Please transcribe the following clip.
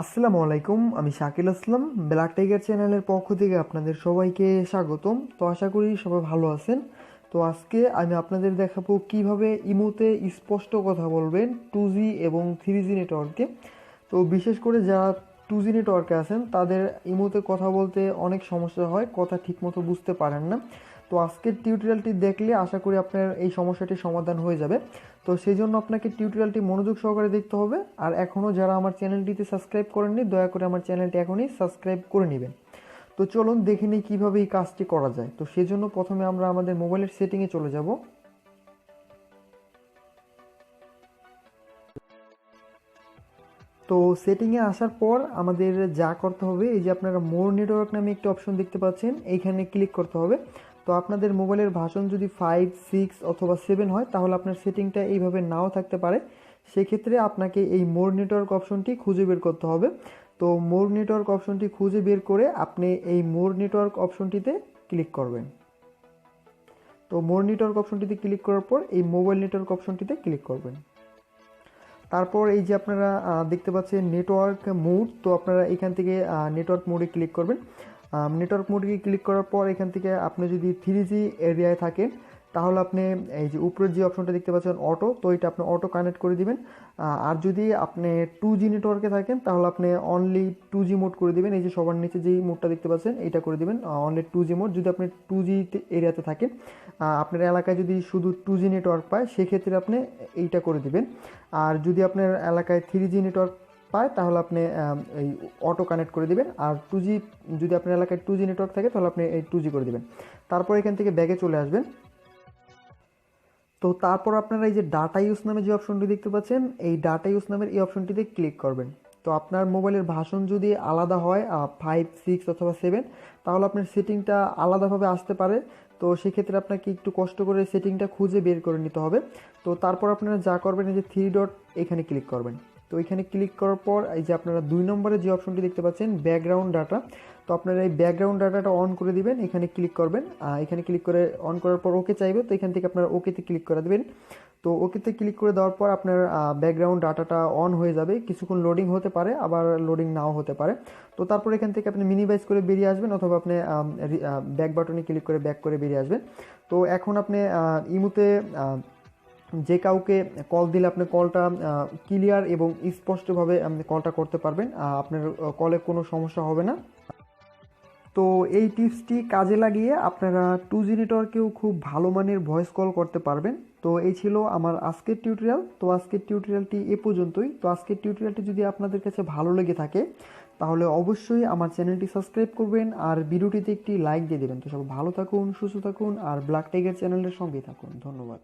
আসসালামু আলাইকুম, আমি শাকিল আসলাম। ব্ল্যাক টাইগার চ্যানেলের পক্ষ থেকে আপনাদের সবাইকে স্বাগতম। তো আশা করি সবাই ভালো আছেন। তো আজকে আমি আপনাদের দেখাবো কিভাবে ইমোতে স্পষ্ট কথা বলবেন 2G এবং 3G নেটওয়ার্কে। তো বিশেষ করে যারা 2G নেটওয়ার্কে আছেন তাদের ইমোতে কথা বলতে অনেক সমস্যা হয়, কথা ঠিকমতো বুঝতে পারেন না। তো আজকের টিউটোরিয়ালটি দেখলে আশা করি আপনার এই সমস্যাটির সমাধান হয়ে যাবে। তো সেই জন্য আপনাকে টিউটোরিয়ালটি মনোযোগ সহকারে দেখতে হবে। আর এখনও যারা আমার চ্যানেলটিতে সাবস্ক্রাইব করেননি, দয়া করে আমার চ্যানেলটি এখনই সাবস্ক্রাইব করে নেবেন। তো চলুন দেখে নিই কীভাবে এই কাজটি করা যায়। তো সেজন্য প্রথমে আমরা আমাদের মোবাইলের সেটিংয়ে চলে যাব। তো সেটিংয়ে আসার পর আমাদের যা করতে হবে, এই যে আপনারা মোর নেটওয়ার্ক নামে একটি অপশন দেখতে পাচ্ছেন, এইখানে ক্লিক করতে হবে। তো আপনাদের মোবাইলের ভার্সন যদি 5, 6 অথবা 7 হয় তাহলে আপনার সেটিংটা এইভাবে নাও থাকতে পারে। সেক্ষেত্রে আপনাকে এই মোর নেটওয়ার্ক অপশনটি খুঁজে বের করতে হবে। তো মোর নেটওয়ার্ক অপশনটি খুঁজে বের করে আপনি এই মোর নেটওয়ার্ক অপশনটিতে ক্লিক করবেন। তো মোর নেটওয়ার্ক অপশনটিতে ক্লিক করার পর এই মোবাইল নেটওয়ার্ক অপশনটিতে ক্লিক করবেন। তারপর এই যে আপনারা দেখতে পাচ্ছেন নেটওয়ার্ক মোড, তো আপনারা এখান থেকে নেটওয়ার্ক মোডে ক্লিক করবেন। নেটওয়ার্ক মোডে ক্লিক করার পর এখান থেকে আপনি যদি 3G এরিয়ায় থাকেন তাহলে আপনি এই যে উপরের যে অপশনটা দেখতে পাচ্ছেন অটো, তো এটা আপনি অটো কানেক্ট করে দিবেন। আর যদি আপনি 2G নেটওয়ার্কে থাকেন তাহলে আপনি অনলি 2G মোড করে দিবেন। এই যে সবার নিচে যেই মোডটা দেখতে পাচ্ছেন এইটা করে দিবেন, অনলি 2G মোড। যদি আপনি 2G এরিয়াতে থাকেন, আপনার এলাকায় যদি শুধু 2G নেটওয়ার্ক পায় সেক্ষেত্রে আপনি এইটা করে দিবেন। আর যদি আপনার এলাকায় 3G নেটওয়ার্ক পায় তাহলে আপনি এই অটো কানেক্ট করে দিবেন। আর 2G যদি আপনার এলাকায় 2G নেটওয়ার্ক থাকে তাহলে আপনি এই 2G করে দিবেন। তারপর এখান থেকে ব্যাগে চলে আসবেন। তো তারপর আপনারা এই যে ডাটা ইউজ নামে যে অপশনটি দেখতে পাচ্ছেন, এই ডাটা ইউজ নামের এই অপশনটিতে ক্লিক করবেন। তো আপনার মোবাইলের ভার্সন যদি আলাদা হয় 5, 6 অথবা 7, তাহলে আপনার সেটিংটা আলাদাভাবে আসতে পারে। তো সেক্ষেত্রে আপনাকে একটু কষ্ট করে সেটিংটা খুঁজে বের করে নিতে হবে। তো তারপর আপনারা যা করবেন, এই যে 3 ডট এখানে ক্লিক করবেন। তো এখানে ক্লিক করার পর এই যে আপনারা 2 নম্বরে যে অপশনটি দেখতে পাচ্ছেন ব্যাকগ্রাউন্ড ডাটা, তো আপনারা এই ব্যাকগ্রাউন্ড ডাটাটা অন করে দিবেন। এখানে ক্লিক করবেন, এখানে ক্লিক করে অন করার পর ওকে চাইবে, তো এখান থেকে আপনারা ওকেতে ক্লিক করে দেবেন। তো ওকেতে ক্লিক করে দেওয়ার পর আপনার ব্যাকগ্রাউন্ড ডাটাটা অন হয়ে যাবে। কিছুক্ষণ লোডিং হতে পারে, আবার লোডিং নাও হতে পারে। তো তারপর এখান থেকে আপনি মিনিমাইজ করে বেরিয়ে আসবেন, অথবা আপনি ব্যাক বাটনে ক্লিক করে ব্যাক করে বেরিয়ে আসবেন। তো এখন আপনি ইমুতে যে কাউকে কল দিলে আপনি কলটা ক্লিয়ার এবং স্পষ্টভাবে কলটা করতে পারবেন। আপনার কলে কোনো সমস্যা হবে না। তো এই টিপসটি কাজে লাগিয়ে আপনারা 2G নেটওয়ার্কেও খুব ভালো মানের ভয়েস কল করতে পারবেন। তো এই ছিল আমার আজকের টিউটোরিয়াল। তো আজকের টিউটোরিয়ালটি এ পর্যন্তই। তো আজকের টিউটোরিয়ালটি যদি আপনাদের কাছে ভালো লেগে থাকে তাহলে অবশ্যই আমার চ্যানেলটি সাবস্ক্রাইব করবেন আর ভিডিওটিতে একটি লাইক দিয়ে দেবেন। তো সবাই ভালো থাকুন, সুস্থ থাকুন আর ব্ল্যাক টাইগার চ্যানেলের সঙ্গেই থাকুন। ধন্যবাদ।